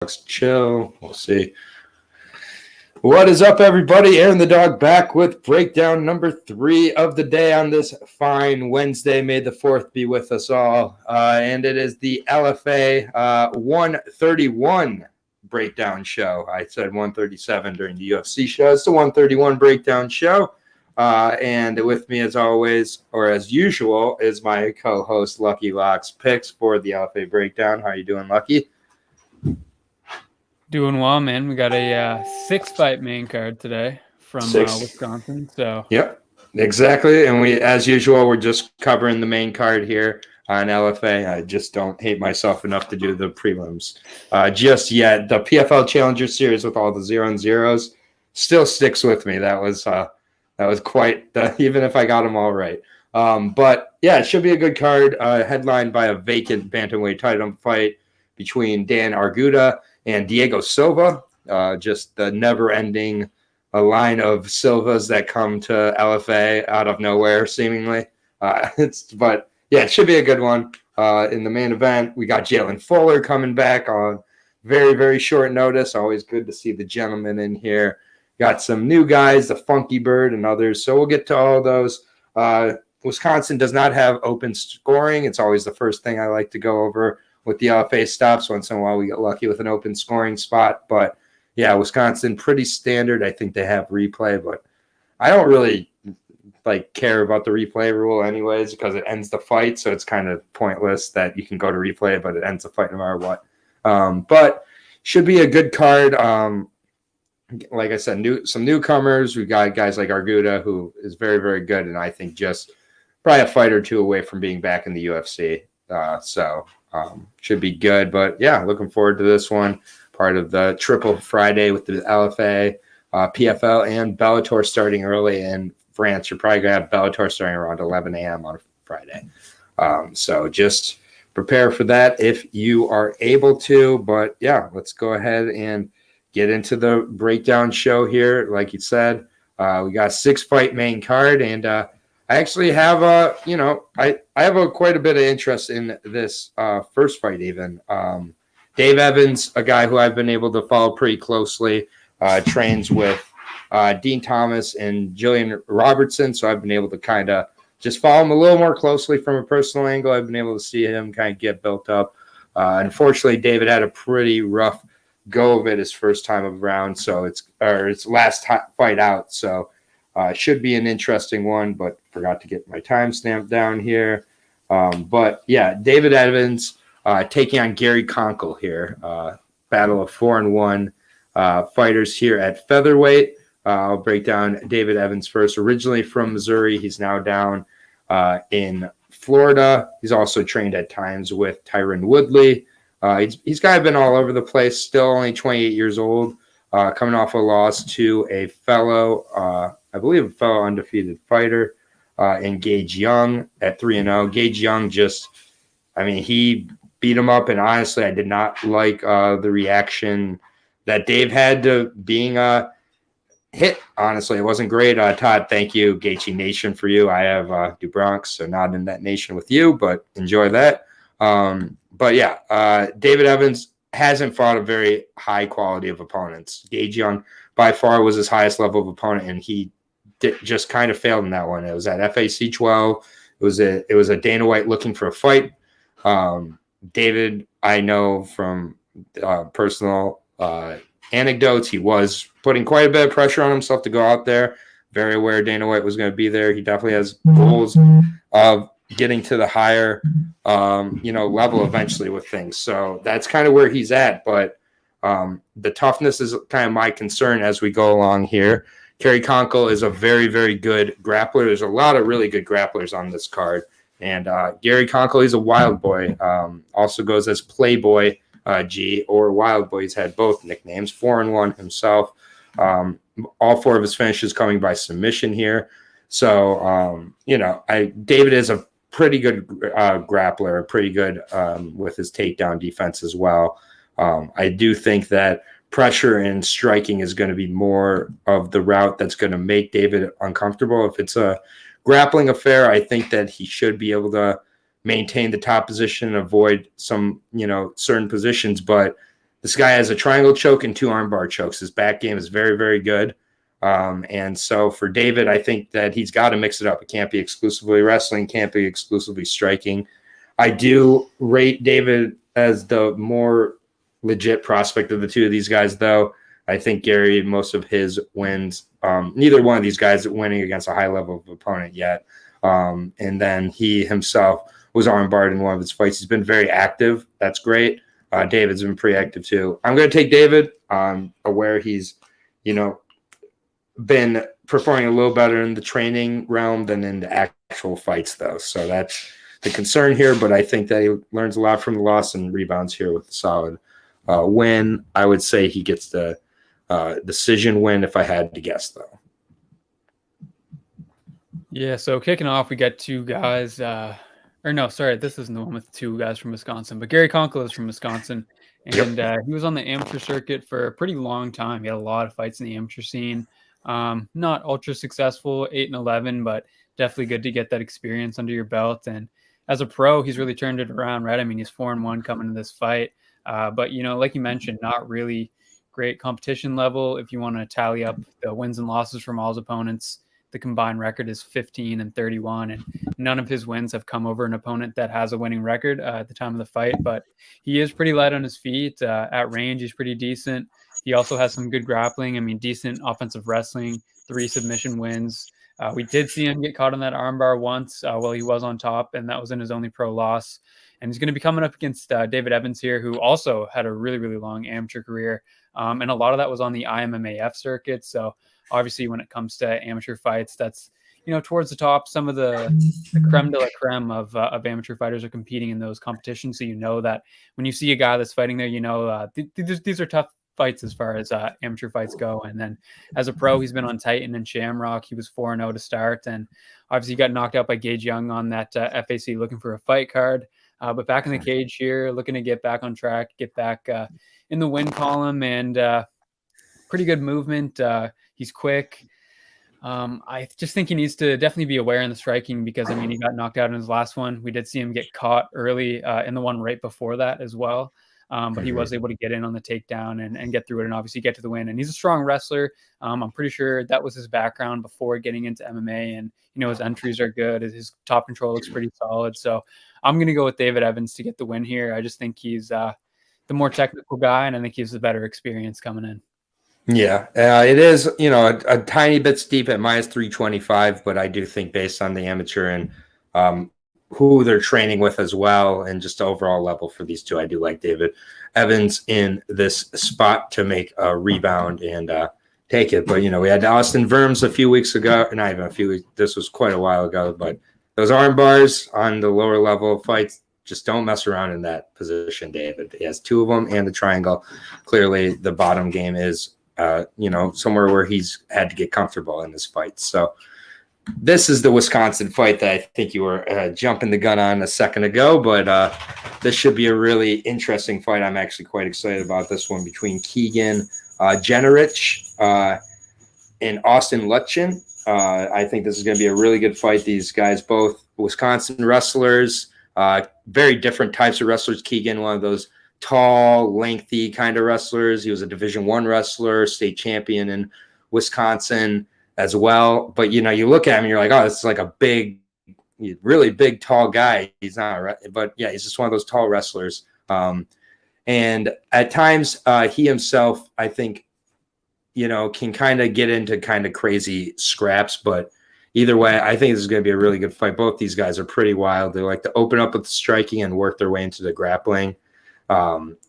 Chill. We'll see. What is up, everybody? Aaron the Dog back with breakdown number 3 of the day on this fine Wednesday. May the 4th be with us all. And it is the LFA 131 breakdown show. I said 137 during the UFC show. It's the 131 breakdown show. And with me, as always, or as usual, is my co-host Lucky Locks Picks for the LFA breakdown. How are you doing, Lucky? Doing well, man. We got a 6-fight main card today from Wisconsin. So yep, exactly. And we, as usual, we're just covering the main card here on LFA. I just don't hate myself enough to do the prelims just yet. The PFL Challenger Series with all the 0-0s still sticks with me. That was quite even if I got them all right. But yeah, it should be a good card. Headlined by a vacant bantamweight title fight between Dan Arguta and Diego Silva, just the never-ending line of Silvas that come to LFA out of nowhere, seemingly. But yeah, it should be a good one. In the main event, we got Jalen Fuller coming back on very, very short notice. Always good to see the gentleman in here. Got some new guys, the Funky Bird and others. So we'll get to all those. Wisconsin does not have open scoring. It's always the first thing I like to go over with the LFA stops. Once in a while we get lucky with an open scoring spot. But, yeah, Wisconsin, pretty standard. I think they have replay, but I don't really, care about the replay rule anyways because it ends the fight, so it's kind of pointless that you can go to replay, but it ends the fight no matter what. But should be a good card. Like I said, some newcomers. We got guys like Arguta, who is very, very good, and I think just probably a fight or two away from being back in the UFC. Should be good. But, yeah, looking forward to this one. Part of the Triple Friday with the LFA, PFL, and Bellator starting early in France. You're probably going to have Bellator starting around 11 a.m. on Friday. So just prepare for that if you are able to. But, yeah, let's go ahead and get into the breakdown show here. Like you said, we got a 6-fight main card, and I actually have I have quite a bit of interest in this first fight even. Dave Evans, a guy who I've been able to follow pretty closely, trains with Dean Thomas and Jillian Robertson, so I've been able to kind of just follow him a little more closely from a personal angle. I've been able to see him kind of get built up. Unfortunately, David had a pretty rough go of it his first time around, so it's last fight out, so should be an interesting one, but forgot to get my timestamp down here. But yeah, David Evans taking on Gary Conkle here. Battle of 4-1 fighters here at featherweight. I'll break down David Evans first. Originally from Missouri, he's now down in Florida. He's also trained at times with Tyron Woodley. He's kind of been all over the place, still only 28 years old, coming off a loss to a fellow, I believe a fellow undefeated fighter in Gage Young at 3-0. Gage Young he beat him up, and honestly, I did not like the reaction that Dave had to being hit. Honestly, it wasn't great. Todd, thank you. Gaethje Nation for you. I have Du Bronx, so not in that nation with you, but enjoy that. But yeah, David Evans hasn't fought a very high quality of opponents. Gage Young by far was his highest level of opponent, and he just kind of failed in that one. It was at FAC 12. It was a Dana White looking for a fight. David, I know from personal anecdotes, he was putting quite a bit of pressure on himself to go out there. Very aware Dana White was going to be there. He definitely has goals of getting to the higher, level eventually with things. So that's kind of where he's at. But the toughness is kind of my concern as we go along here. Gary Conkle is a very, very good grappler. There's a lot of really good grapplers on this card. And Gary Conkle, he's a wild boy. Also goes as Playboy G or Wild Boy. He's had both nicknames. 4-1 himself. All 4 of his finishes coming by submission here. So, David is a pretty good grappler, pretty good with his takedown defense as well. I do think that pressure and striking is going to be more of the route that's going to make David uncomfortable. If it's a grappling affair, I think that he should be able to maintain the top position and avoid some, certain positions. But This guy has a triangle choke and 2 armbar chokes. His back game is very, very good. And so for David, I think that he's got to mix it up. It can't be exclusively wrestling, can't be exclusively striking. I do rate David as the more legit prospect of the two of these guys, though. I think Gary, most of his wins, neither one of these guys are winning against a high level of opponent yet. And then he himself was armbarred in one of his fights. He's been very active. That's great. David's been pretty active too. I'm going to take David, aware he's, been performing a little better in the training realm than in the actual fights, though. So that's the concern here, but I think that he learns a lot from the loss and rebounds here with a solid win. I would say he gets the decision win if I had to guess, though. Yeah, so kicking off, we got 2 guys. This isn't the one with 2 guys from Wisconsin, but Gary Conkle is from Wisconsin, and he was on the amateur circuit for a pretty long time. He had a lot of fights in the amateur scene. Not ultra successful, 8-11, but definitely good to get that experience under your belt. And as a pro, he's really turned it around, right? I mean, he's 4-1 coming to this fight. But, like you mentioned, not really great competition level. If you want to tally up the wins and losses from all his opponents, the combined record is 15-31, and none of his wins have come over an opponent that has a winning record at the time of the fight. But he is pretty light on his feet. At range, he's pretty decent. He also has some good grappling. I mean, decent offensive wrestling, 3 submission wins. We did see him get caught on that armbar once while he was on top, and that was in his only pro loss. And he's going to be coming up against David Evans here, who also had a really, really long amateur career. And a lot of that was on the IMMAF circuit. So obviously when it comes to amateur fights, that's, towards the top. Some of the creme de la creme of amateur fighters are competing in those competitions. So that when you see a guy that's fighting there, these are tough fights as far as amateur fights go. And then as a pro, he's been on Titan and Shamrock. He was 4-0 to start, and obviously got knocked out by Gage Young on that FAC looking for a fight card. But back in the cage here, looking to get back on track, get back in the win column, and pretty good movement. He's quick. I just think he needs to definitely be aware in the striking because, he got knocked out in his last one. We did see him get caught early in the one right before that as well. But he was able to get in on the takedown and get through it and obviously get to the win. And he's a strong wrestler. I'm pretty sure that was his background before getting into MMA. And, his entries are good. His top control looks pretty solid. So I'm going to go with David Evans to get the win here. I just think he's the more technical guy, and I think he's the better experience coming in. Yeah, it is, a tiny bit steep at minus 325, but I do think based on the amateur and who they're training with as well, and just overall level for these two, I do like David Evans in this spot to make a rebound and take it. But, we had Austin Verms a few weeks ago, not even a few weeks, this was quite a while ago, but those arm bars on the lower level fights, just don't mess around in that position, David. He has 2 of them and the triangle. Clearly the bottom game is, somewhere where he's had to get comfortable in this fight. So this is the Wisconsin fight that I think you were jumping the gun on a second ago, but this should be a really interesting fight. I'm actually quite excited about this one between Keegan Genrich and Austin Luchten. I think this is going to be a really good fight. These guys, both Wisconsin wrestlers, very different types of wrestlers. Keegan, one of those tall, lengthy kind of wrestlers. He was a Division I wrestler, state champion in Wisconsin as well. But, you look at him and you're like, oh, this is like a big, really big, tall guy. He's not, but yeah, he's just one of those tall wrestlers. And at times he himself, I think, can kind of get into kind of crazy scraps. But either way, I think this is going to be a really good fight. Both these guys are pretty wild. They like to open up with the striking and work their way into the grappling.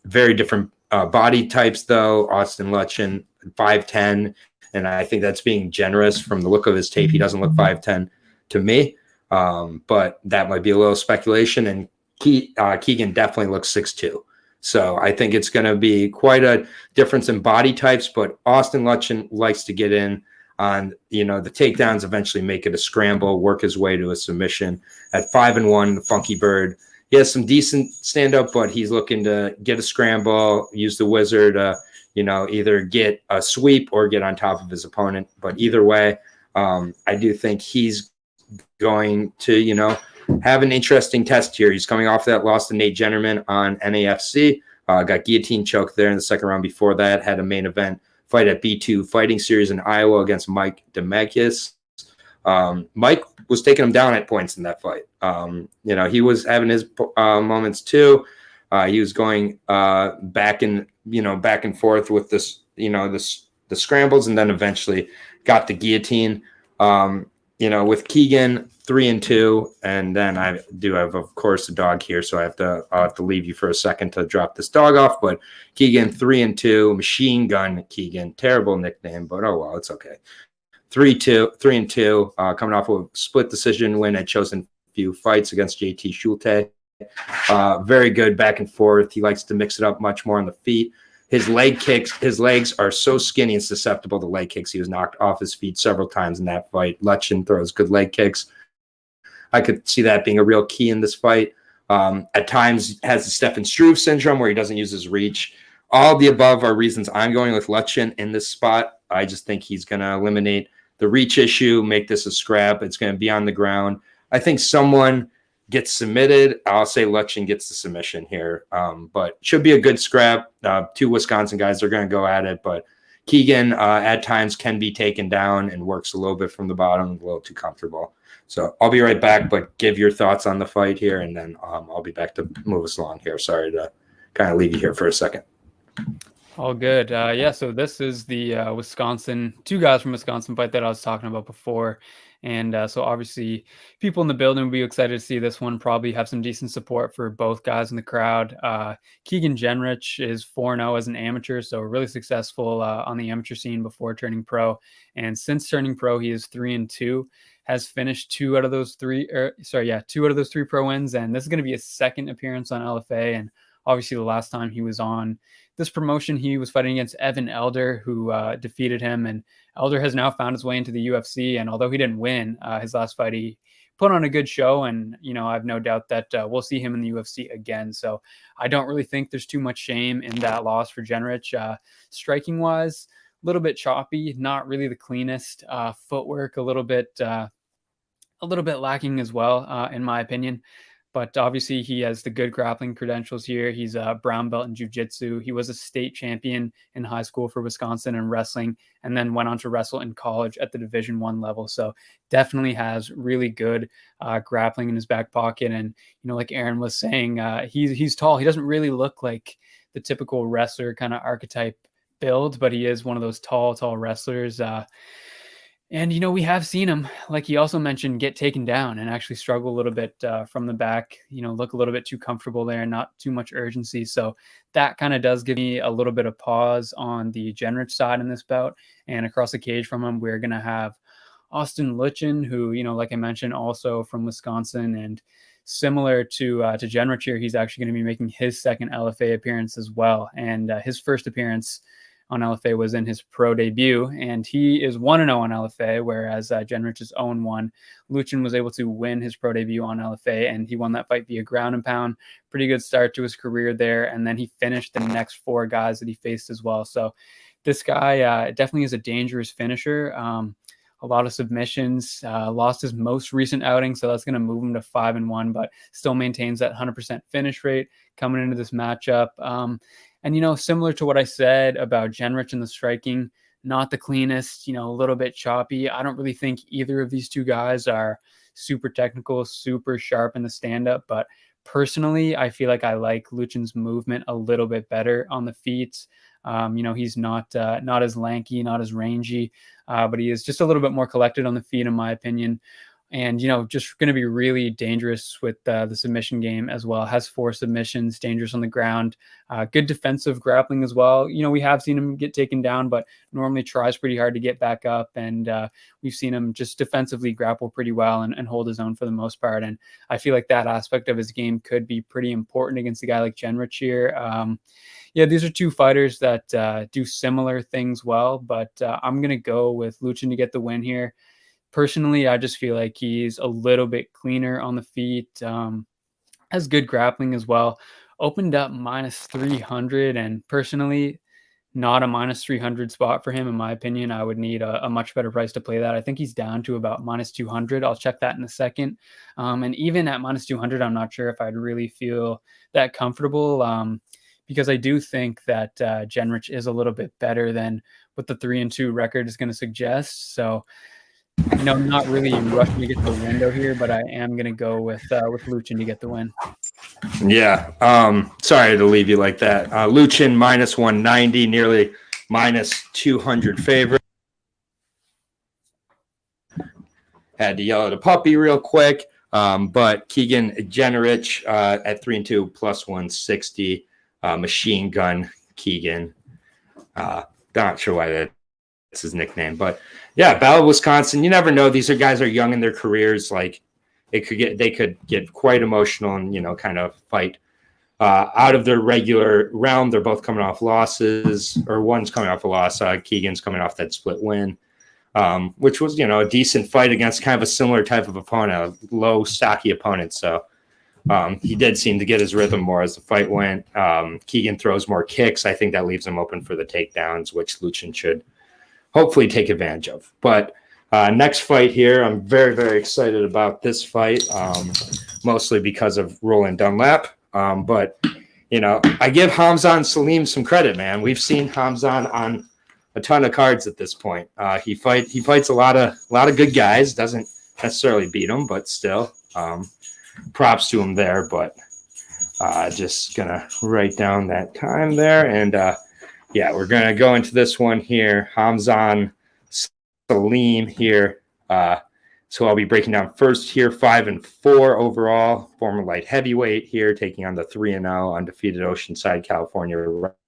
Very different body types, though. Austin Luchten, 5'10", and I think that's being generous from the look of his tape. He doesn't look 5'10" to me, but that might be a little speculation. And Keegan definitely looks 6'2". So I think it's going to be quite a difference in body types, but Austin Luchten likes to get in on, the takedowns, eventually make it a scramble, work his way to a submission. At 5-1, the Funky Bird, he has some decent stand-up, but he's looking to get a scramble, use the wizard, either get a sweep or get on top of his opponent. But either way, I do think he's going to, have an interesting test here. He's coming off that loss to Nate Jennerman on NAFC. Got guillotine choked there in the second round. Before that, had a main event fight at B2 Fighting Series in Iowa against Mydabek. Mike was taking him down at points in that fight. He was having his moments too. He was going back and forth with this, the scrambles, and then eventually got the guillotine. With Keegan 3-2, and then I do have, of course, a dog here, so I'll have to leave you for a second to drop this dog off. But Keegan 3-2, Machine Gun Keegan, terrible nickname, but oh well, it's okay. 3-2, coming off a split decision win at chosen few fights against JT Schulte. Very good back and forth. He likes to mix it up much more on the feet. His legs are so skinny and susceptible to leg kicks. He was knocked off his feet several times in that fight. Luchten throws good leg kicks. I could see that being a real key in this fight. At times has the Stefan Struve syndrome where he doesn't use his reach. All the above are reasons I'm going with Luchten in this spot. I just think he's going to eliminate the reach issue, make this a scrap. It's going to be on the ground. I think someone gets submitted. I'll say Luchten gets the submission here, but should be a good scrap. Two Wisconsin guys are going to go at it, but Keegan at times can be taken down and works a little bit from the bottom, a little too comfortable. So I'll be right back, but give your thoughts on the fight here, and then I'll be back to move us along here. Sorry to kind of leave you here for a second. All good. So this is the two guys from Wisconsin fight that I was talking about before. And so obviously people in the building will be excited to see this one, probably have some decent support for both guys in the crowd. Keegan Genrich is 4-0 as an amateur, so really successful on the amateur scene before turning pro. And since turning pro, he is 3-2, has finished two out of those three pro wins. And this is going to be his second appearance on LFA. And obviously the last time he was on this promotion, he was fighting against Evan Elder, who defeated him. And Elder has now found his way into the UFC. And although he didn't win his last fight, he put on a good show. And, I have no doubt that we'll see him in the UFC again. So I don't really think there's too much shame in that loss for Genrich. Striking wise, a little bit choppy, not really the cleanest. Footwork, a little bit lacking as well, in my opinion. But obviously he has the good grappling credentials here. He's a brown belt in jiu-jitsu. He was a state champion in high school for Wisconsin in wrestling, and then went on to wrestle in college at the Division I level. So definitely has really good grappling in his back pocket. And, like Aaron was saying, he's tall. He doesn't really look like the typical wrestler kind of archetype build, but he is one of those tall wrestlers. And, we have seen him, like he also mentioned, get taken down and actually struggle a little bit from the back, look a little bit too comfortable there, not too much urgency. So that kind of does give me a little bit of pause on the Genrich side in this bout. And across the cage from him, we're going to have Austin Luchten, who, like I mentioned, also from Wisconsin. And similar to Genrich here, he's actually going to be making his second LFA appearance as well. And his first appearance on LFA was in his pro debut, and he is 1-0 on LFA, whereas Genrich is 0-1. Luchten was able to win his pro debut on LFA, and he won that fight via ground and pound. Pretty good start to his career there, and then he finished the next four guys that he faced as well. So this guy definitely is a dangerous finisher. A lot of submissions, lost his most recent outing, so that's going to move him to 5-1, but still maintains that 100% finish rate coming into this matchup. And, similar to what I said about Genrich and the striking, not the cleanest, a little bit choppy. I don't really think either of these two guys are super technical, super sharp in the stand-up, but personally, I feel like I like Luten's movement a little bit better on the feet. He's not as lanky, not as rangy, but he is just a little bit more collected on the feet, in my opinion. And, just going to be really dangerous with the submission game as well. Has 4 submissions, dangerous on the ground, good defensive grappling as well. We have seen him get taken down, but normally tries pretty hard to get back up. And we've seen him just defensively grapple pretty well and hold his own for the most part. And I feel like that aspect of his game could be pretty important against a guy like Genrich here. These are two fighters that do similar things well, but I'm going to go with Luchten to get the win here. Personally, I just feel like he's a little bit cleaner on the feet, has good grappling as well. Opened up -300, and personally, not a -300 spot for him, in my opinion. I would need a much better price to play that. I think he's down to about -200. I'll check that in a second. And even at -200, I'm not sure if I'd really feel that comfortable. because I do think that Genrich is a little bit better than what the 3-2 record is going to suggest. So, I'm not really rushing to get the window here, but I am going to go with Luchten to get the win. Yeah. Sorry to leave you like that. Luchten minus 190, nearly minus 200 favorite. Had to yell at a puppy real quick. But Keegan Genrich at 3-2 plus 160. Machine Gun Keegan. Not sure why that's his nickname, but yeah, Battle of Wisconsin. You never know. These guys are young in their careers. Like they could get quite emotional and kind of fight out of their regular realm. They're both coming off losses, or one's coming off a loss. Keegan's coming off that split win, which was a decent fight against kind of a similar type of opponent, a low stocky opponent. So he did seem to get his rhythm more as the fight went. Keegan throws more kicks. I think that leaves him open for the takedowns, which Luchten should hopefully take advantage of. But next fight here, I'm very, very excited about this fight, mostly because of Roland Dunlap. But, I give Hamza and Salim some credit, man. We've seen Hamza on a ton of cards at this point. He fights a lot of good guys, doesn't necessarily beat them, but still props to him there. But just going to write down that time there. And, yeah, we're going to go into this one here. Hamza, Salim here. So I'll be breaking down first here, 5-4 overall. Former light heavyweight here, taking on the 3-0 undefeated Oceanside, California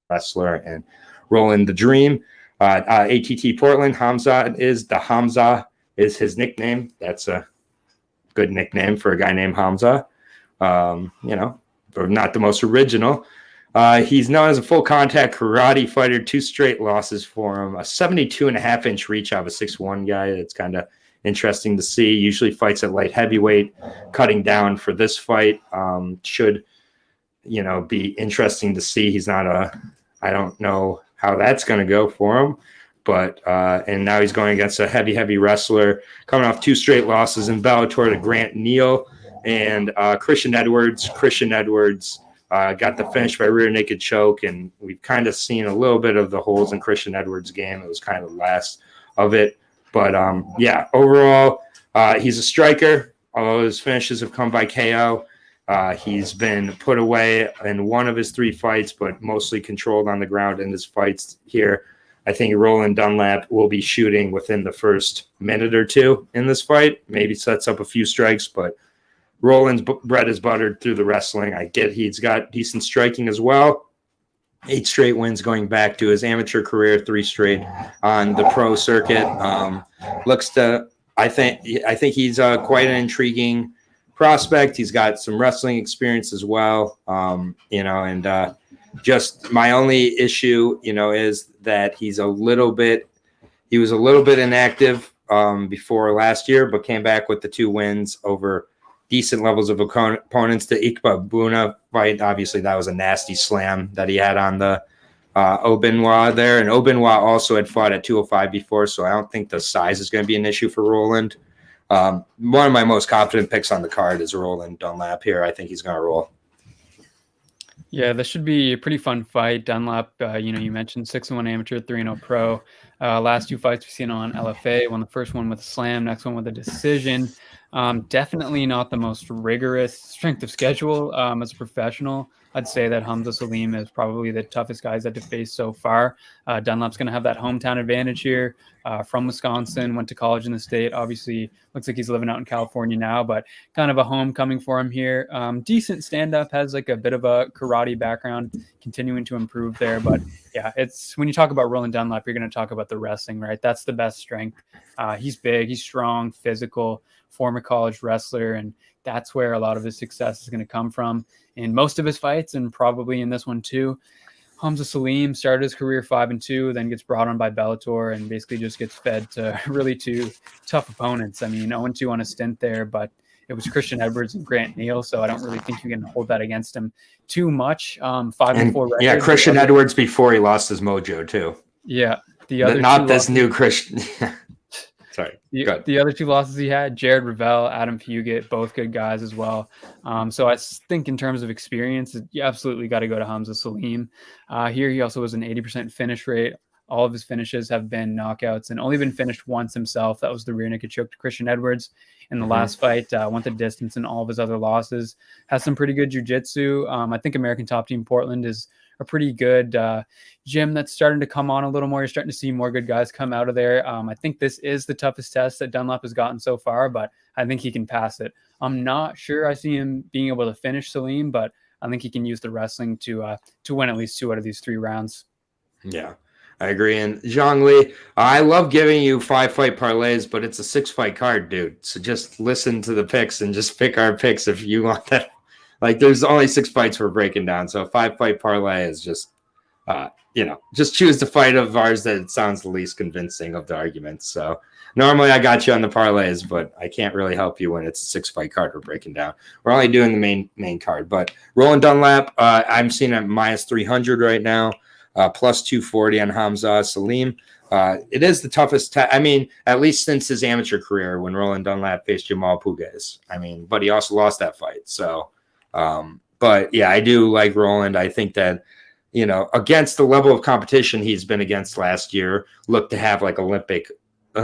wrestler and Roland the Dream. ATT Portland, Hamza is his nickname. That's a good nickname for a guy named Hamza. But not the most original. He's known as a full contact karate fighter, 2 straight losses for him, a 72.5-inch reach out of a 6'1" guy. It's kind of interesting to see. Usually fights at light heavyweight, cutting down for this fight. Should, be interesting to see. He's not I don't know how that's going to go for him, but, and now he's going against a heavy wrestler coming off 2 straight losses in Bellator to Grant Neal and Christian Edwards. Got the finish by rear naked choke, and we've kind of seen a little bit of the holes in Christian Edwards' game. It was kind of the last of it. But, yeah, overall, he's a striker. Although his finishes have come by KO, he's been put away in one of his 3 fights, but mostly controlled on the ground in his fights here. I think Roland Dunlap will be shooting within the first minute or 2 in this fight. Maybe sets up a few strikes, but Roland's bread is buttered through the wrestling. I get he's got decent striking as well. 8 straight wins going back to his amateur career, 3 straight on the pro circuit. I think he's quite an intriguing prospect. He's got some wrestling experience as well. Just my only issue, is that he was a little bit inactive before last year, but came back with the 2 wins over decent levels of opponents. The Ikba Buna fight, obviously that was a nasty slam that he had on the Obinwa there. And Obinwa also had fought at 205 before, so I don't think the size is going to be an issue for Roland. One of my most confident picks on the card is Roland Dunlap here. I think he's going to roll. Yeah, this should be a pretty fun fight. Dunlap, you mentioned 6-1 amateur, 3-0 pro. Last 2 fights we've seen on LFA. Won the first one with a slam, next one with a decision. Definitely not the most rigorous strength of schedule as a professional. I'd say that Hamza Salim is probably the toughest guys that to face so far. Dunlap's going to have that hometown advantage here. From Wisconsin, went to college in the state. Obviously, looks like he's living out in California now, but kind of a homecoming for him here. Decent stand-up, has like a bit of a karate background, continuing to improve there. But yeah, it's when you talk about Roland Dunlap, you're going to talk about the wrestling, right? That's the best strength. He's big, he's strong, physical, former college wrestler, and that's where a lot of his success is going to come from in most of his fights, and probably in this one too. Hamza Salim started his career 5-2, then gets brought on by Bellator and basically just gets fed to really 2 tough opponents. I mean, 0-2 on a stint there, but it was Christian Edwards and Grant Neal, so I don't really think you can hold that against him too much. 5-4 record. Yeah, Christian Edwards before he lost his mojo too. Yeah, the other not this new Christian. Sorry. The other two losses he had, Jared Revell, Adam Fugit, both good guys as well. So I think in terms of experience, you absolutely got to go to Hamza Salim. Here he also was an 80% finish rate. All of his finishes have been knockouts and only been finished once himself. That was the rear naked choke to Christian Edwards in the last fight. Went the distance in all of his other losses. Has some pretty good jiu-jitsu. I think American Top Team Portland is a pretty good gym that's starting to come on a little more. You're starting to see more good guys come out of there. I think this is the toughest test that Dunlap has gotten so far, but I think he can pass it. I'm not sure I see him being able to finish Salim, but I think he can use the wrestling to win at least 2 out of these 3 rounds. Yeah, I agree. And Zhongli, I love giving you 5-fight parlays, but it's a 6-fight card, dude. So just listen to the picks and just pick our picks if you want that. Like, there's only 6 fights we're breaking down. So a 5-fight parlay is just, just choose the fight of ours that sounds the least convincing of the arguments. So normally I got you on the parlays, but I can't really help you when it's a 6-fight card we're breaking down. We're only doing the main card. But Roland Dunlap, I'm seeing at minus 300 right now, plus 240 on Hamza Salim. It is the toughest. At least since his amateur career when Roland Dunlap faced Jamal Pugues. But he also lost that fight. So. But yeah, I do like Roland. I think that, against the level of competition he's been against last year, look to have like Olympic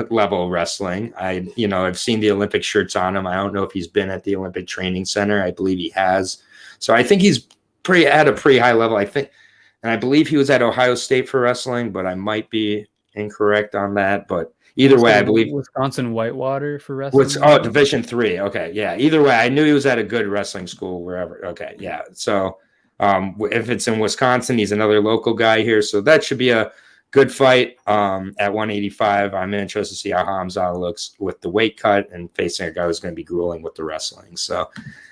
level wrestling. I've seen the Olympic shirts on him. I don't know if he's been at the Olympic Training Center. I believe he has. So I think he's at a pretty high level. I believe he was at Ohio State for wrestling, but I might be incorrect on that. But either way, I believe Wisconsin Whitewater for wrestling. Division III. Okay, yeah. Either way, I knew he was at a good wrestling school wherever. Okay, yeah. So if it's in Wisconsin, he's another local guy here, so that should be a good fight. At 185, I'm interested to see how Hamza looks with the weight cut and facing a guy who's going to be grueling with the wrestling. So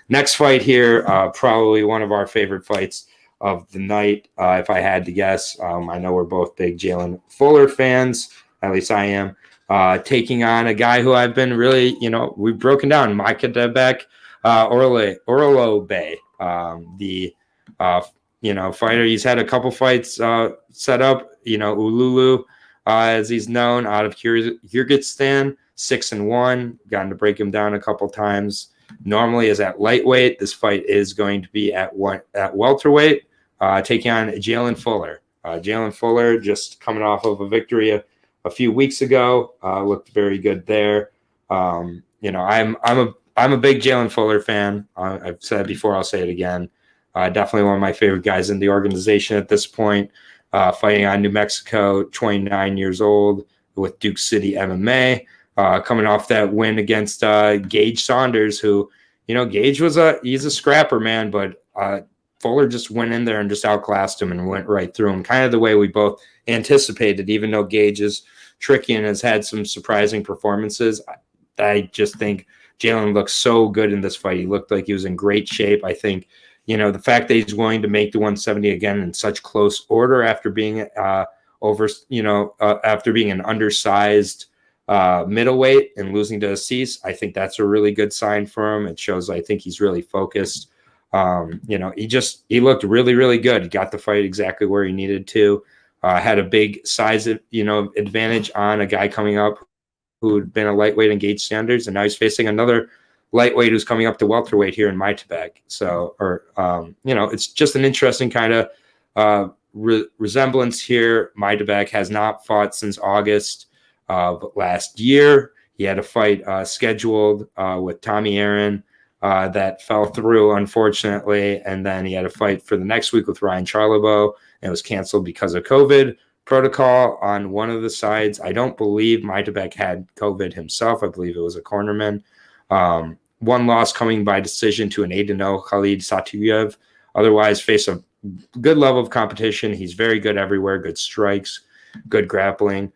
next fight here, probably one of our favorite fights of the night, if I had to guess. I know we're both big Jalen Fuller fans. At least I am. Taking on a guy who I've been really, we've broken down, Mydabek, Aorobah, the fighter. He's had a couple fights set up, Ululu, as he's known, out of Kyrgyzstan, 6-1, gotten to break him down a couple times. Normally is at lightweight. This fight is going to be at welterweight, taking on Jalen Fuller. Jalen Fuller just coming off of a victory a few weeks ago, looked very good there. I'm a big Jalen Fuller fan. I've said it before, I'll say it again. Definitely one of my favorite guys in the organization at this point. Fighting on New Mexico, 29 years old, with Duke City MMA. Coming off that win against Gage Saunders, who, Gage he's a scrapper, man, but Fuller just went in there and just outclassed him and went right through him, kind of the way we both anticipated, even though Gage is tricky and has had some surprising performances. I just think Jalen looks so good in this fight. He looked like he was in great shape. I think, the fact that he's willing to make the 170 again in such close order after being after being an undersized middleweight and losing to Assis, I think that's a really good sign for him. It shows, I think he's really focused. He looked really, really good. He got the fight exactly where he needed to. Had a big size, advantage on a guy coming up who'd been a lightweight in Gage Sanders, and now he's facing another lightweight who's coming up to welterweight here in Mydabek. So, it's just an interesting kind of resemblance here. Mydabek has not fought since August of last year. He had a fight scheduled with Tommy Aaron that fell through, unfortunately, and then he had a fight for the next week with Ryan Charlebois, and it was canceled because of COVID protocol on one of the sides. I don't believe Mydabek had COVID himself. I believe it was a cornerman. One loss coming by decision to an 8-0 Khalid Satuyev. Otherwise, face a good level of competition. He's very good everywhere, good strikes, good grappling.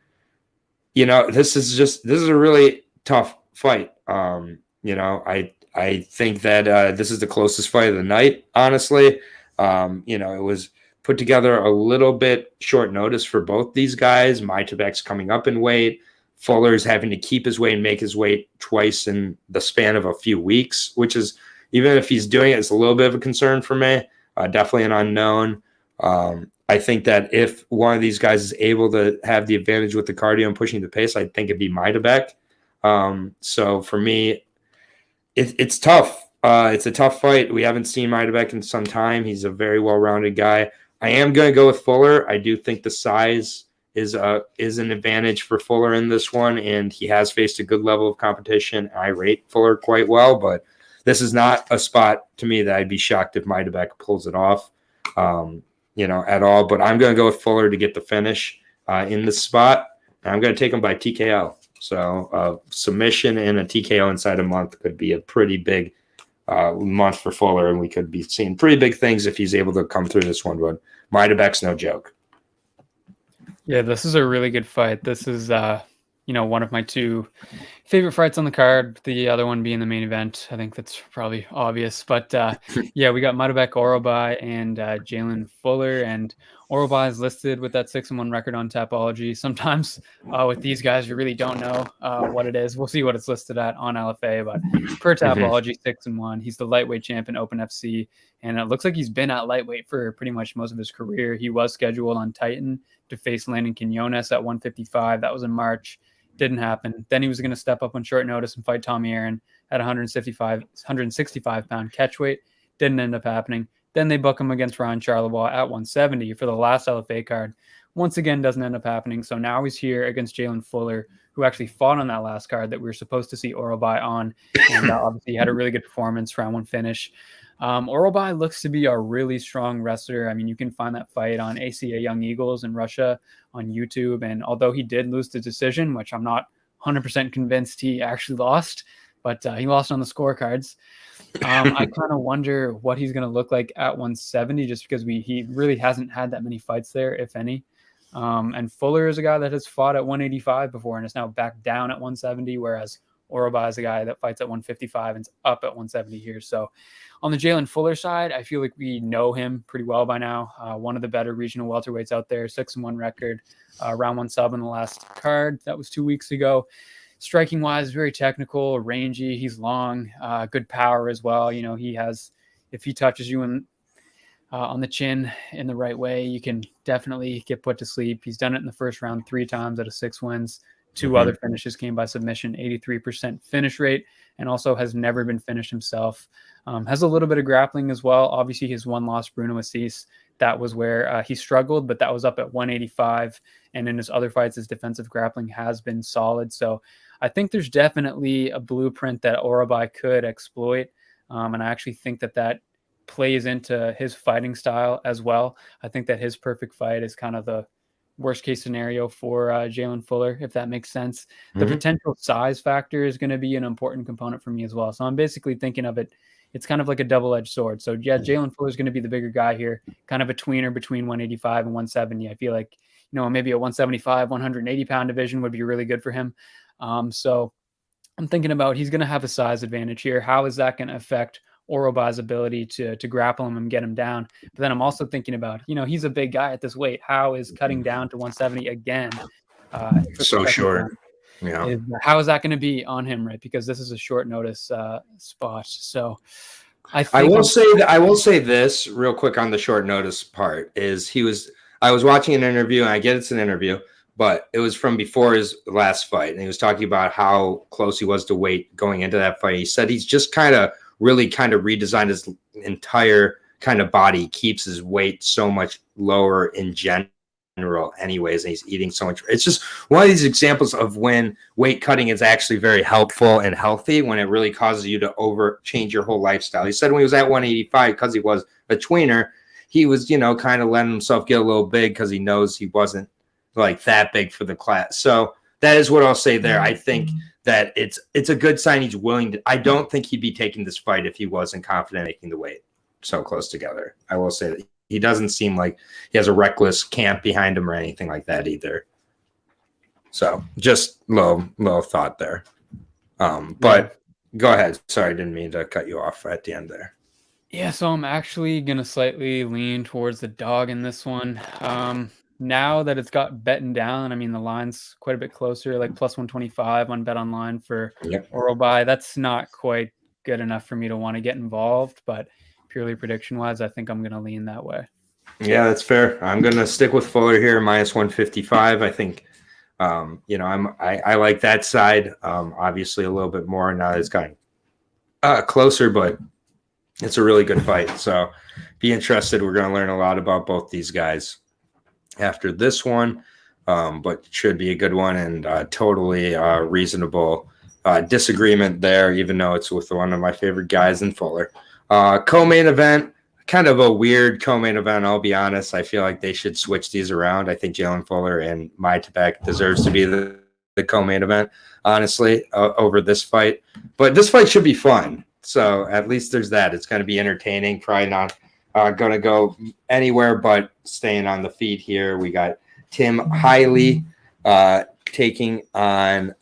This is a really tough fight. I think that this is the closest fight of the night, honestly. It was put together a little bit short notice for both these guys. Mydabek's coming up in weight. Fuller's having to keep his weight and make his weight twice in the span of a few weeks, which is, even if he's doing it, it's a little bit of a concern for me. Definitely an unknown. I think that if one of these guys is able to have the advantage with the cardio and pushing the pace, I think it'd be Mydabek. So for me, it's tough. It's a tough fight. We haven't seen Mydabek in some time. He's a very well-rounded guy. I am going to go with Fuller. I do think the size is an advantage for Fuller in this one, and he has faced a good level of competition. I rate Fuller quite well, but this is not a spot to me that I'd be shocked if Mydabek pulls it off, at all. But I'm going to go with Fuller to get the finish in this spot. And I'm going to take him by TKO. So submission and a TKO inside a month could be a pretty big month for Fuller, and we could be seeing pretty big things if he's able to come through this one. But Mydabek's no joke. Yeah, this is a really good fight. This is, one of my two favorite fights on the card. The other one being the main event. I think that's probably obvious. But yeah, we got Mydabek, Aorobah, and Jalen Fuller. And Aorobah is listed with that 6-1 record on Tapology. Sometimes with these guys, you really don't know what it is. We'll see what it's listed at on LFA. But per Tapology, 6-1. He's the lightweight champ in Open FC. And it looks like he's been at lightweight for pretty much most of his career. He was scheduled on Titan to face Landon Quinones at 155. That was in March. Didn't happen. Then he was going to step up on short notice and fight Tommy Aaron at 165-pound catchweight. Didn't end up happening. Then they book him against Ryan Charlebois at 170 for the last LFA card. Once again, doesn't end up happening. So now he's here against Jalen Fuller, who actually fought on that last card that we were supposed to see Aorobah on. And obviously had a really good performance, round one finish. Aorobah looks to be a really strong wrestler. I mean, you can find that fight on ACA Young Eagles in Russia on YouTube. And although he did lose the decision, which I'm not 100% convinced he actually lost, but he lost on the scorecards. I kind of wonder what he's going to look like at 170, just because he really hasn't had that many fights there, if any. And Fuller is a guy that has fought at 185 before and is now back down at 170, whereas Aorobah is a guy that fights at 155 and is up at 170 here. So on the Jalen Fuller side, I feel like we know him pretty well by now. One of the better regional welterweights out there, 6-1 record, round one sub in the last card. That was 2 weeks ago. Striking wise, very technical, rangy. He's long, good power as well. You know, he has, if he touches you on the chin in the right way, you can definitely get put to sleep. He's done it in the first round 3 times out of 6 wins. 2 other finishes came by submission, 83% finish rate, and also has never been finished himself. Has a little bit of grappling as well. Obviously, his one loss, Bruno Assis, that was where he struggled, but that was up at 185. And in his other fights, his defensive grappling has been solid. So I think there's definitely a blueprint that Aorobah could exploit. And I actually think that plays into his fighting style as well. I think that his perfect fight is kind of the worst case scenario for Jalen Fuller, if that makes sense. The potential size factor is going to be an important component for me as well. So I'm basically thinking of it's kind of like a double-edged sword. So yeah, Jalen Fuller is going to be the bigger guy here, kind of a tweener between 185 and 170. I feel like, maybe a 175, 180 pound division would be really good for him. So I'm thinking about, he's going to have a size advantage here. How is that going to affect Aorobah's ability to grapple him and get him down? But then I'm also thinking about, he's a big guy at this weight. How is cutting down to 170 again? So short. Yeah. How is that going to be on him, right? Because this is a short notice spot. So I will say this real quick on the short notice part is I was watching an interview, and I get it's an interview, but it was from before his last fight. And he was talking about how close he was to weight going into that fight. He said he's just really redesigned his entire kind of body, keeps his weight so much lower in general anyways, and he's eating so much. It's just one of these examples of when weight cutting is actually very helpful and healthy, when it really causes you to change your whole lifestyle. He said when he was at 185, because he was a tweener, he was, kind of letting himself get a little big because he knows he wasn't like that big for the class. So that is what I'll say there. I think that it's a good sign he's willing to. I don't think he'd be taking this fight if he wasn't confident making the weight so close together. I will say that he doesn't seem like he has a reckless camp behind him or anything like that either. So just low thought there. But go ahead. Sorry, I didn't mean to cut you off at the end there. Yeah, so I'm actually going to slightly lean towards the dog in this one. Now that it's got betting down, I mean, the line's quite a bit closer, like plus 125 on Bet Online for Aorobah. That's not quite good enough for me to want to get involved, but purely prediction-wise, I think I'm going to lean that way. Yeah, that's fair. I'm going to stick with Fuller here, minus 155. I think I like that side. Obviously, a little bit more now that it's gotten closer, but it's a really good fight. So be interested. We're going to learn a lot about both these guys after this one, but should be a good one and totally reasonable disagreement there, even though it's with one of my favorite guys in Fuller. Co-main event, kind of a weird co-main event, I'll be honest. I feel like they should switch these around. I think Jalen Fuller and Mydabek deserves to be the co-main event, honestly, over this fight. But this fight should be fun. So at least there's that. It's going to be entertaining. Probably not going to go anywhere but staying on the feet here. We got Tim Haile taking on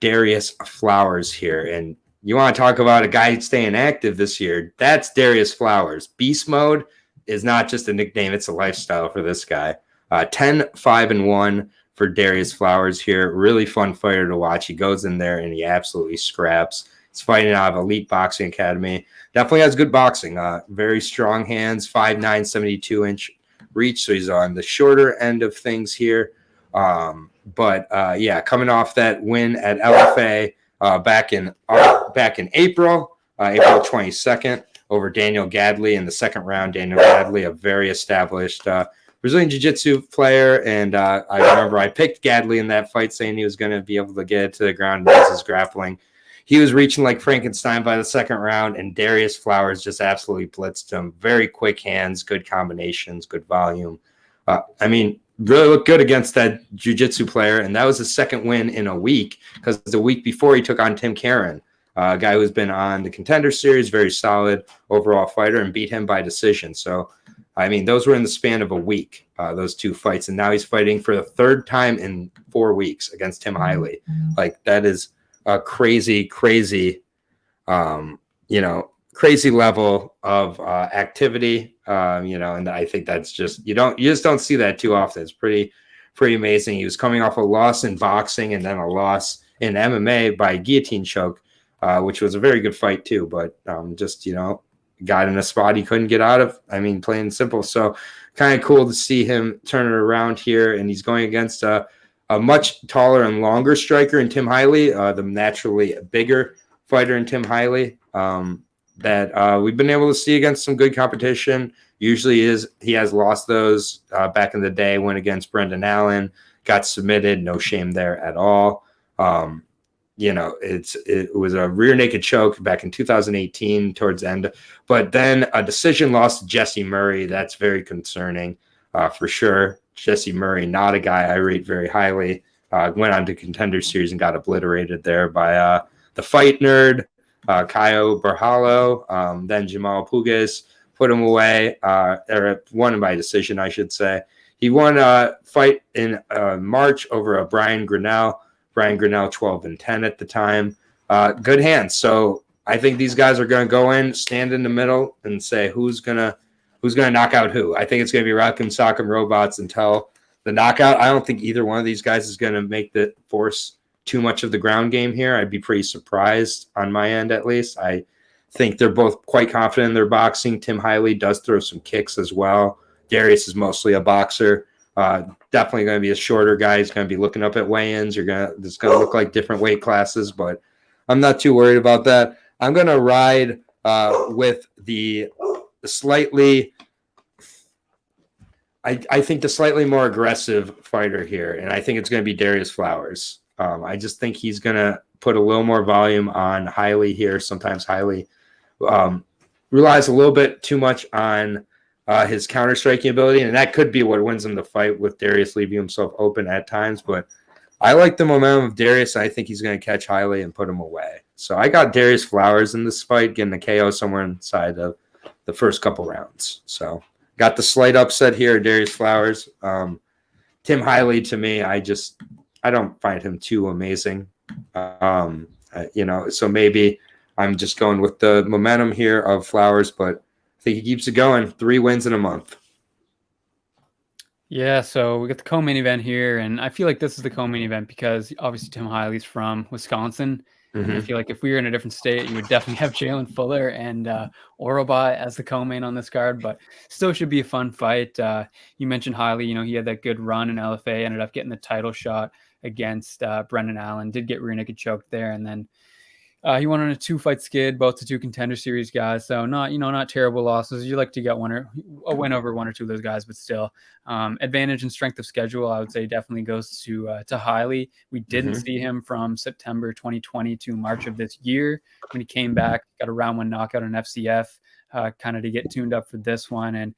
Darius Flowers here. And you want to talk about a guy staying active this year, that's Darius Flowers. Beast mode is not just a nickname, it's a lifestyle for this guy. 10-5-1 for Darius Flowers here. Really fun fighter to watch. He goes in there and he absolutely scraps. He's fighting out of Elite Boxing Academy. Definitely has good boxing. Very strong hands, 5'9", 72-inch reach. So he's on the shorter end of things here. But coming off that win at LFA back in April 22nd over Daniel Gadley in the second round. Daniel Gadley, a very established Brazilian Jiu-Jitsu player, and I remember I picked Gadley in that fight, saying he was going to be able to get it to the ground and use his grappling. He was reaching like Frankenstein by the second round, and Darius Flowers just absolutely blitzed him. Very quick hands, good combinations, good volume. Really looked good against that jiu-jitsu player, and that was his second win in a week, because the week before he took on Tim Karen, a guy who's been on the Contender Series, very solid overall fighter, and beat him by decision. So, those were in the span of a week, those two fights, and now he's fighting for the third time in 4 weeks against Tim Haile. Like, that is a crazy level of activity, and I think that's just you just don't see that too often. It's pretty amazing. He was coming off a loss in boxing and then a loss in MMA by guillotine choke, which was a very good fight too, but got in a spot he couldn't get out of. Plain and simple. So kind of cool to see him turn it around here, and he's going against a much taller and longer striker in Tim Haile, the naturally bigger fighter in Tim Haile, that we've been able to see against some good competition. Usually he has lost those back in the day, went against Brendan Allen, got submitted, no shame there at all. It was a rear naked choke back in 2018 towards the end, but then a decision loss to Jesse Murray. That's very concerning for sure. Jesse Murray, not a guy I rate very highly. Went on to Contender Series and got obliterated there by the fight nerd, Caio Barralo. Then Jamal Pugas put him away, or won by decision, I should say. He won a fight in March over a Brian Grinnell. Brian Grinnell 12-10 at the time. Good hands. So I think these guys are going to go in, stand in the middle, and say who's gonna knock out who. I think it's going to be Rock'em Sock'em Robots until the knockout. I don't think either one of these guys is going to make the force too much of the ground game here. I'd be pretty surprised on my end, at least. I think they're both quite confident in their boxing. Tim Haile does throw some kicks as well. Darius is mostly a boxer. Definitely going to be a shorter guy. He's going to be looking up at weigh-ins. It's going to look like different weight classes, but I'm not too worried about that. I'm going to ride with the slightly, I think the slightly more aggressive fighter here, and I think it's going to be Darius Flowers. I just think he's going to put a little more volume on Haile here. Sometimes Haile relies a little bit too much on his counter-striking ability, and that could be what wins him the fight, with Darius leaving himself open at times. But I like the momentum of Darius. I think he's going to catch Haile and put him away. So I got Darius Flowers in this fight, getting a KO somewhere inside of the first couple rounds. So got the slight upset here, Darius Flowers. Tim Haile, to me, I don't find him too amazing. So maybe I'm just going with the momentum here of Flowers, but I think he keeps it going. 3 wins in a month. Yeah, so we got the co-main event here, and I feel like this is the co-main event because obviously Tim Haile's from Wisconsin, And I feel like if we were in a different state, you would definitely have Jalen Fuller and Aorobah as the co-main on this card, but still should be a fun fight. You mentioned Haile, he had that good run in LFA, ended up getting the title shot against Brendan Allen, did get rear naked choked there, and then he won on a 2-fight skid, both the 2 contender series guys. So not terrible losses. You like to get a win over 1 or 2 of those guys, but still, advantage and strength of schedule, I would say, definitely goes to Haile. We didn't see him from September 2020 to March of this year when he came back, got a round 1 knockout on FCF, kind of to get tuned up for this one. And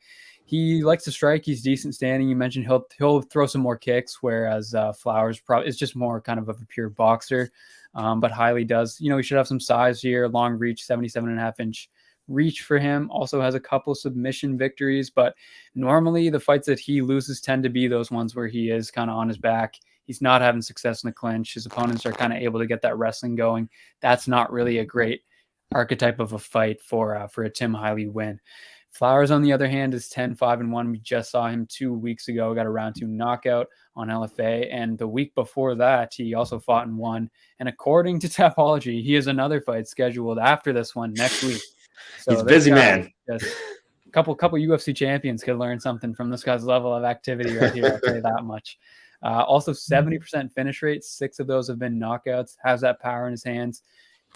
he likes to strike. He's decent standing. You mentioned he'll throw some more kicks, whereas Flowers is just more kind of a pure boxer. But Haile does, he should have some size here, long reach, 77.5-inch reach for him. Also has a couple submission victories, but normally the fights that he loses tend to be those ones where he is kind of on his back. He's not having success in the clinch. His opponents are kind of able to get that wrestling going. That's not really a great archetype of a fight for a Tim Haile win. Flowers, on the other hand, is 10-5-1. We just saw him 2 weeks ago, got a round 2 knockout on LFA. And the week before that, he also fought and won. And according to Tapology, he has another fight scheduled after this one next week. So he's a busy man. Just a couple UFC champions could learn something from this guy's level of activity right here. I'll tell you that much. Also, 70% finish rate. 6 of those have been knockouts. Has that power in his hands.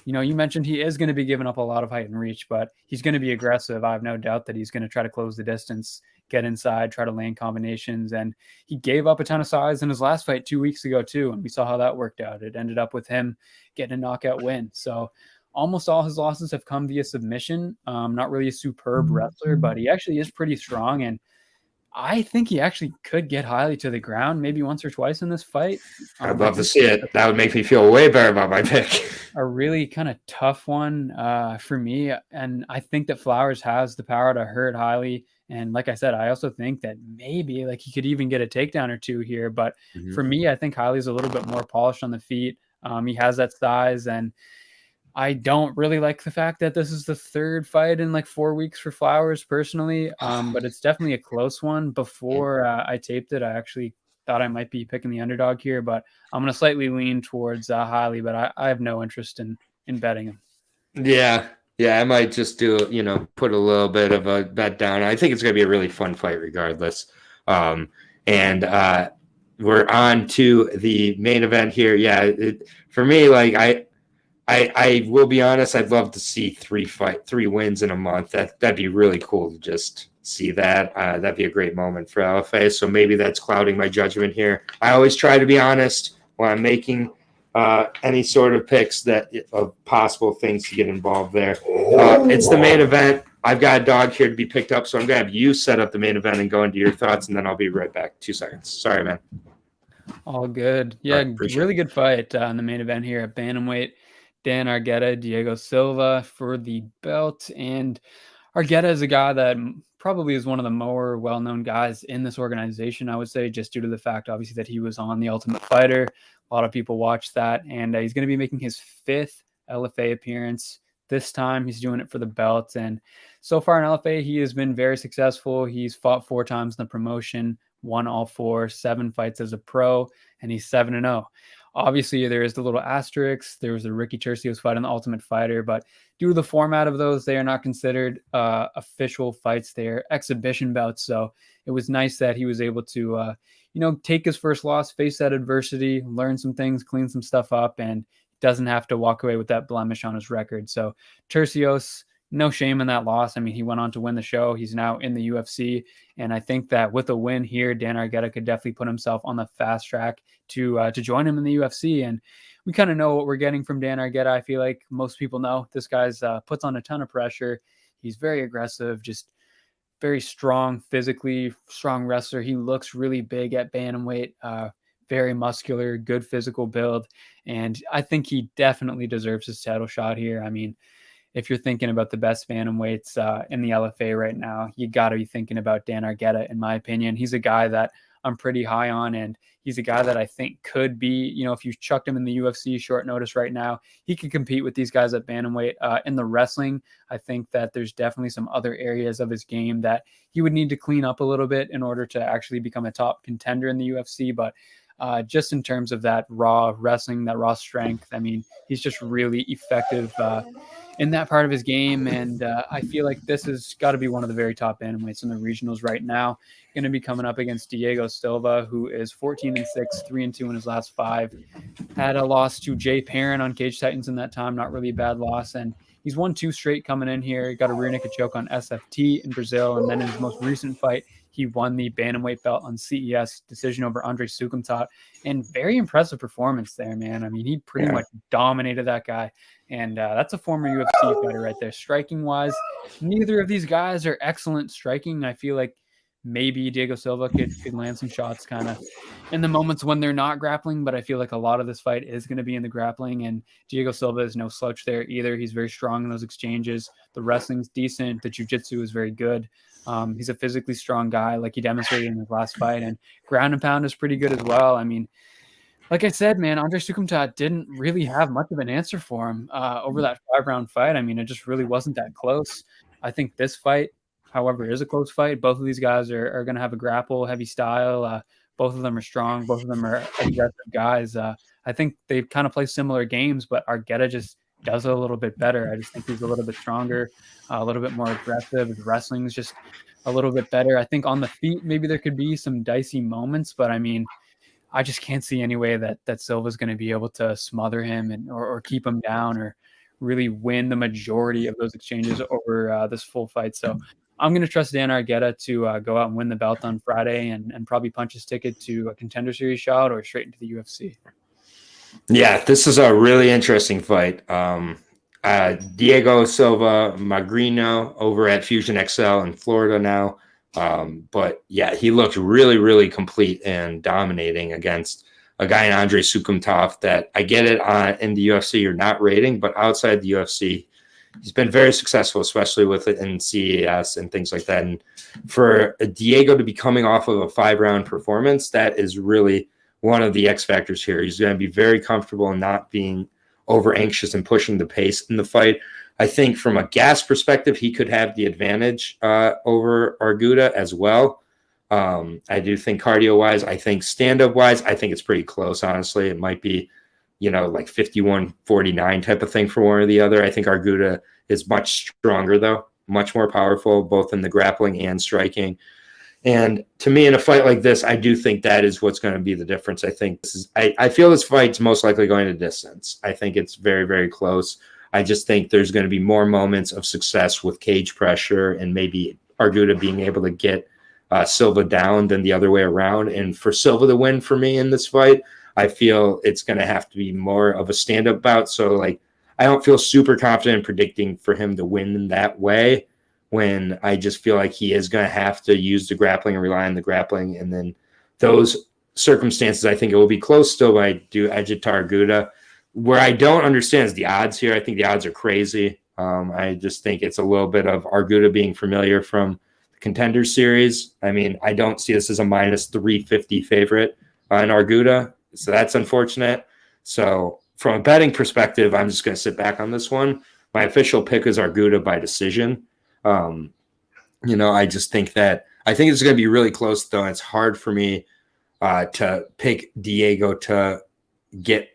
You mentioned he is going to be giving up a lot of height and reach, but he's going to be aggressive. I have no doubt that he's going to try to close the distance, get inside, try to land combinations. And he gave up a ton of size in his last fight 2 weeks ago too. And we saw how that worked out. It ended up with him getting a knockout win. So almost all his losses have come via submission. Not really a superb wrestler, but he actually is pretty strong. And I think he actually could get Haile to the ground maybe once or twice in this fight. I'd love to see it. That would make me feel way better about my pick. A really kind of tough one for me. And I think that Flowers has the power to hurt Haile. And like I said, I also think that maybe he could even get a takedown or 2 here. But for me, I think Haile's a little bit more polished on the feet. He has that size, and I don't really like the fact that this is the 3rd fight in 4 weeks for Flowers personally, but it's definitely a close one. Before I taped it, I actually thought I might be picking the underdog here, but I'm going to slightly lean towards Haile, but I have no interest in betting him. Yeah, I might just do, put a little bit of a bet down. I think it's going to be a really fun fight regardless. And we're on to the main event here. Yeah, for me, I will be honest, I'd love to see 3 wins in a month. That'd be really cool to just see that. That'd be a great moment for LFA. So maybe that's clouding my judgment here. I always try to be honest when I'm making any sort of picks of possible things to get involved there. It's the main event. I've got a dog here to be picked up, so I'm going to have you set up the main event and go into your thoughts, and then I'll be right back. 2 seconds. Sorry, man. All good. Yeah, really good fight in the main event here at Bantamweight. Dan Argueta, Diego Silva for the belt. And Argueta is a guy that probably is one of the more well-known guys in this organization, I would say, just due to the fact, obviously, that he was on The Ultimate Fighter. A lot of people watched that. And he's going to be making his 5th LFA appearance. This time, he's doing it for the belt. And so far in LFA, he has been very successful. He's fought 4 times in the promotion, won all 4, 7 fights as a pro, and he's 7-0. Obviously, there is the little asterisk. There was a Ricky Tercios fight on The Ultimate Fighter, but due to the format of those, they are not considered official fights. They are exhibition bouts. So it was nice that he was able to, take his first loss, face that adversity, learn some things, clean some stuff up, and doesn't have to walk away with that blemish on his record. So Tercios, no shame in that loss. I mean, he went on to win the show. He's now in the UFC. And I think that with a win here, Dan Argueta could definitely put himself on the fast track to join him in the UFC. And we kind of know what we're getting from Dan Argueta. I feel like most people know this guy's puts on a ton of pressure. He's very aggressive, just very strong, physically strong wrestler. He looks really big at bantamweight, very muscular, good physical build. And I think he definitely deserves his title shot here. I mean, if you're thinking about the best bantamweights in the LFA right now, you got to be thinking about Dan Argueta, in my opinion. He's a guy that I'm pretty high on, and he's a guy that I think could be, if you chucked him in the UFC short notice right now, he could compete with these guys at bantamweight. In the wrestling, I think that there's definitely some other areas of his game that he would need to clean up a little bit in order to actually become a top contender in the UFC, but just in terms of that raw wrestling, that raw strength. I mean, he's just really effective in that part of his game. And I feel like this has got to be one of the very top bantamweights in the regionals right now. Going to be coming up against Diego Silva, who is 14-6, 3-2 in his last 5. Had a loss to Jay Perrin on Cage Titans in that time, not really a bad loss. And he's won 2 straight coming in here. He got a rear naked choke on SFT in Brazil. And then in his most recent fight, he won the bantamweight belt on CES decision over Andre Sukumtat. And very impressive performance there, man. I mean, he pretty much dominated that guy. And that's a former UFC fighter right there. Striking wise, neither of these guys are excellent striking. I feel like maybe Diego Silva could land some shots kind of in the moments when they're not grappling, but I feel like a lot of this fight is going to be in the grappling, and Diego Silva is no slouch there either. He's very strong in those exchanges. The wrestling's decent. The jiu-jitsu is very good. He's a physically strong guy like he demonstrated in his last fight, and ground and pound is pretty good as well. I mean, like I said, man, Andre Sukumtat didn't really have much of an answer for him over that 5-round fight. I mean, it just really wasn't that close. I think this fight, however, is a close fight. Both of these guys are going to have a grapple heavy style. Both of them are strong. Both of them are aggressive guys. I think they kind of play similar games, but Argueta just does it a little bit better. I just think he's a little bit stronger, a little bit more aggressive. His wrestling is just a little bit better. I think on the feet, maybe there could be some dicey moments, but I mean, I just can't see any way that Silva's going to be able to smother him or keep him down or really win the majority of those exchanges over this full fight. So I'm going to trust Dan Argueta to go out and win the belt on Friday and probably punch his ticket to a Contender Series shot or straight into the UFC. Yeah, this is a really interesting fight. Diego Silva Magrino over at Fusion XL in Florida now. But yeah, he looked really, really complete and dominating against a guy in Andre Sukumtat that I get it in the UFC you're not rating, but outside the UFC, he's been very successful, especially with it in CES and things like that. And for Diego to be coming off of a 5-round performance, that is really one of the X factors here. He's going to be very comfortable and not being over anxious and pushing the pace in the fight. I think from a gas perspective, he could have the advantage over Arguta as well. I do think cardio-wise, I think stand-up-wise, I think it's pretty close, honestly. It might be, like 51-49 type of thing for one or the other. I think Arguta is much stronger, though, much more powerful, both in the grappling and striking. And to me, in a fight like this, I do think that is what's going to be the difference. I think I feel this fight's most likely going to distance. I think it's very, very close. I just think there's going to be more moments of success with cage pressure and maybe Arguta being able to get Silva down than the other way around. And for Silva to win for me in this fight, I feel it's going to have to be more of a stand-up bout. So, I don't feel super confident in predicting for him to win in that way when I just feel like he is going to have to use the grappling and rely on the grappling. And then those circumstances, I think it will be close still, but I do edge it to Arguta. Where I don't understand is the odds here. I think the odds are crazy. I just think it's a little bit of Arguta being familiar from the Contender Series. I mean, I don't see this as a minus 350 favorite in Arguta, so that's unfortunate. So from a betting perspective, I'm just going to sit back on this one. My official pick is Arguta by decision. I just think I think it's going to be really close, though. It's hard for me to pick Diego to get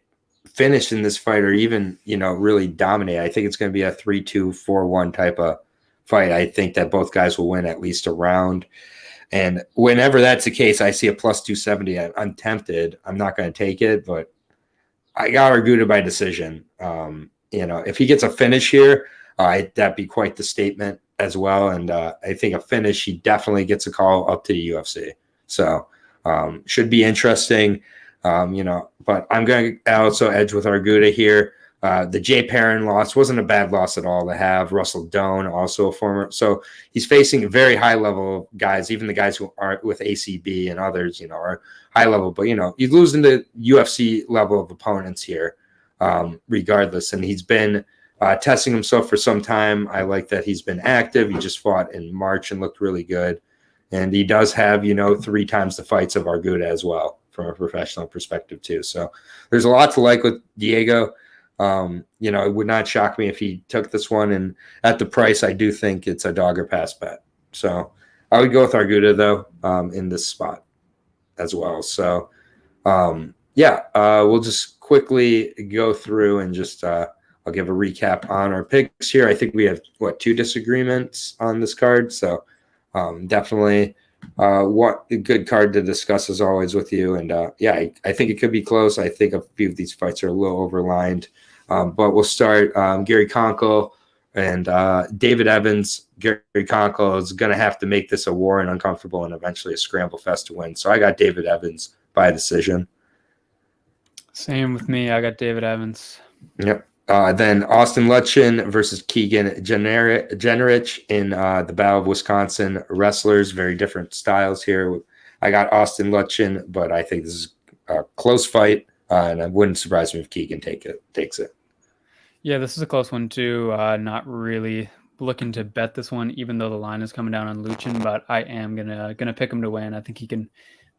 finished in this fight or even, really dominate. I think it's going to be a 3-2, 4-1 type of fight. I think that both guys will win at least a round. And whenever that's the case, I see a plus 270. I'm tempted. I'm not going to take it, but I got Arguta by decision. If he gets a finish here, that'd be quite the statement as well. And I think a finish, he definitely gets a call up to the UFC. So should be interesting. But I'm going to also edge with Arguta here. The Jay Perrin loss wasn't a bad loss at all to have. Russell Doan, also a former. So he's facing very high level guys, even the guys who aren't with ACB and others, are high level. But, he's losing the UFC level of opponents here regardless. And he's been testing himself for some time. I like that he's been active. He just fought in March and looked really good. And he does have, 3 times the fights of Arguta as well from a professional perspective too. So there's a lot to like with Diego. It would not shock me if he took this one. And at the price, I do think it's a dog or pass bet. So I would go with Arguta, though, in this spot as well. So We'll just quickly go through and just I'll give a recap on our picks here. I think we have, 2 disagreements on this card. So definitely what a good card to discuss as always with you. And I think it could be close. I think a few of these fights are a little overlined. But we'll start Gary Conkle and David Evans. Gary Conkle is going to have to make this a war and uncomfortable and eventually a scramble fest to win. So I got David Evans by decision. Same with me. I got David Evans. Yep. Then Austin Luchten versus Keegan Genrich in the Battle of Wisconsin wrestlers. Very different styles here. I got Austin Luchten, but I think this is a close fight, and it wouldn't surprise me if Keegan takes it. Yeah, this is a close one too. Not really looking to bet this one, even though the line is coming down on Luchten, but I am gonna pick him to win. I think he can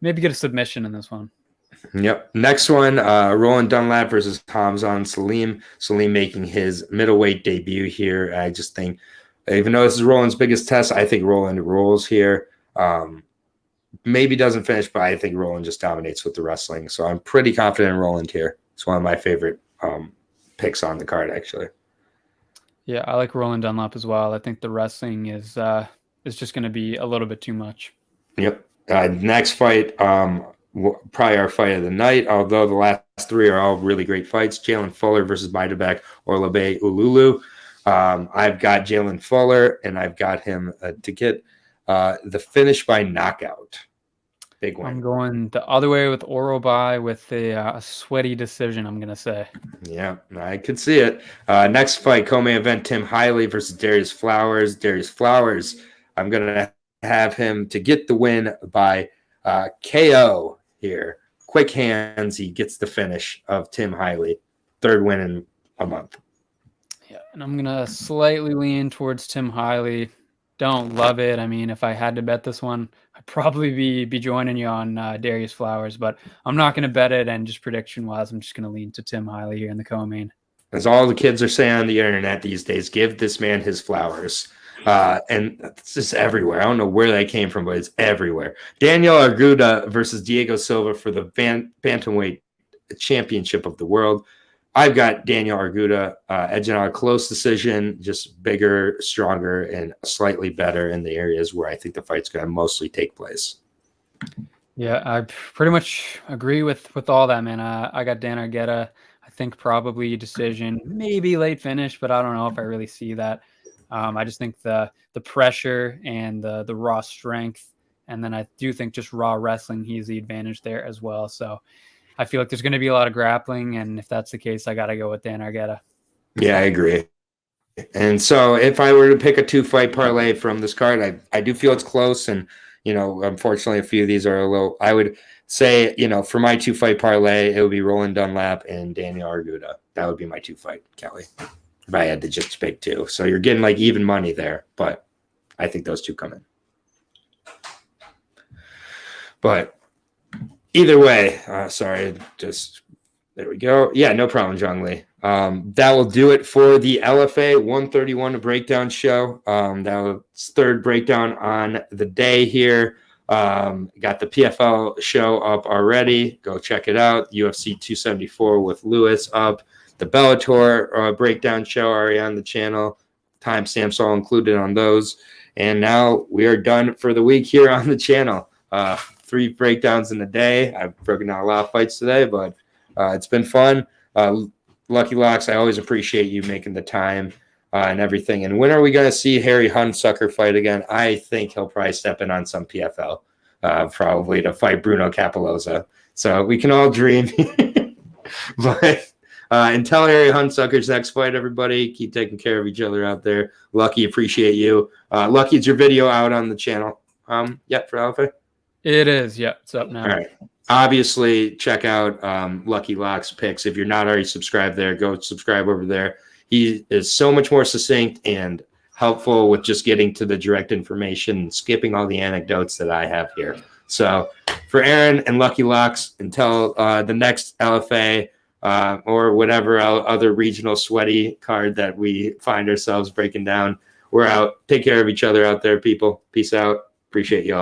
maybe get a submission in this one. Yep. Next one, Roland Dunlap versus Hamza and Salim. Salim making his middleweight debut here. I just think, even though this is Roland's biggest test, I think Roland rolls here. Maybe doesn't finish, but I think Roland just dominates with the wrestling. So I'm pretty confident in Roland here. It's one of my favorite picks on the card, actually. Yeah, I like Roland Dunlap as well. I think the wrestling is just going to be a little bit too much. Yep. Next fight, probably our fight of the night, although the last 3 are all really great fights. Jalen Fuller versus Mydabek or Aorobah Ululu. I've got Jalen Fuller, and I've got him to get the finish by knockout. Big one. I'm going the other way with Aorobah with a sweaty decision, I'm going to say. Yeah, I could see it. Next fight, co-main event, Tim Haile versus Darius Flowers. Darius Flowers, I'm going to have him to get the win by KO here. Quick hands, he gets the finish of Tim Haile. 3rd win in a month. Yeah, and I'm going to slightly lean towards Tim Haile. Don't love it. I mean, if I had to bet this one, I'd probably be joining you on Darius Flowers, but I'm not going to bet it. And just prediction-wise, I'm just going to lean to Tim Haile here in the co-main. As all the kids are saying on the internet these days, give this man his flowers. And it's just everywhere. I don't know where that came from, but it's everywhere. Daniel Arguta versus Diego Silva for the Bantamweight Championship of the world. I've got Daniel Arguta edging on a close decision, just bigger, stronger, and slightly better in the areas where I think the fight's going to mostly take place. Yeah, I pretty much agree with all that, man. I got Dan Argueta. I think probably decision, maybe late finish, but I don't know if I really see that. I just think the pressure and the raw strength, and then I do think just raw wrestling, he's the advantage there as well. So I feel like there's going to be a lot of grappling, and if that's the case, I got to go with Dan Argueta. Yeah, I agree. And so if I were to pick a 2-fight parlay from this card, I do feel it's close. And, unfortunately, a few of these are a little – I would say, for my 2-fight parlay, it would be Roland Dunlap and Daniel Arguta. That would be my 2-fight, Kelly, if I had to just pick 2. So you're getting, even money there, but I think those 2 come in. But – either way, there we go. Yeah, no problem, John Lee. That will do it for the LFA 131 breakdown show. That was 3rd breakdown on the day here. Got the PFL show up already. Go check it out. UFC 274 with Lewis up. The Bellator breakdown show already on the channel. Timestamps all included on those. And now we are done for the week here on the channel. 3 breakdowns in a day. I've broken down a lot of fights today, but it's been fun. Lucky Locks, I always appreciate you making the time and everything. And when are we going to see Harry Hunsucker fight again? I think he'll probably step in on some PFL, probably to fight Bruno Capoloza. So we can all dream. But until Harry Hunsucker's next fight, everybody, keep taking care of each other out there. Lucky, appreciate you. Lucky, is your video out on the channel yet for Alpha? It is. Yeah, it's up now. All right. Obviously, check out Lucky Locks picks. If you're not already subscribed there, go subscribe over there. He is so much more succinct and helpful with just getting to the direct information and skipping all the anecdotes that I have here. So for Aaron and Lucky Locks, until the next LFA or whatever other regional sweaty card that we find ourselves breaking down, we're out. Take care of each other out there, people. Peace out. Appreciate you all.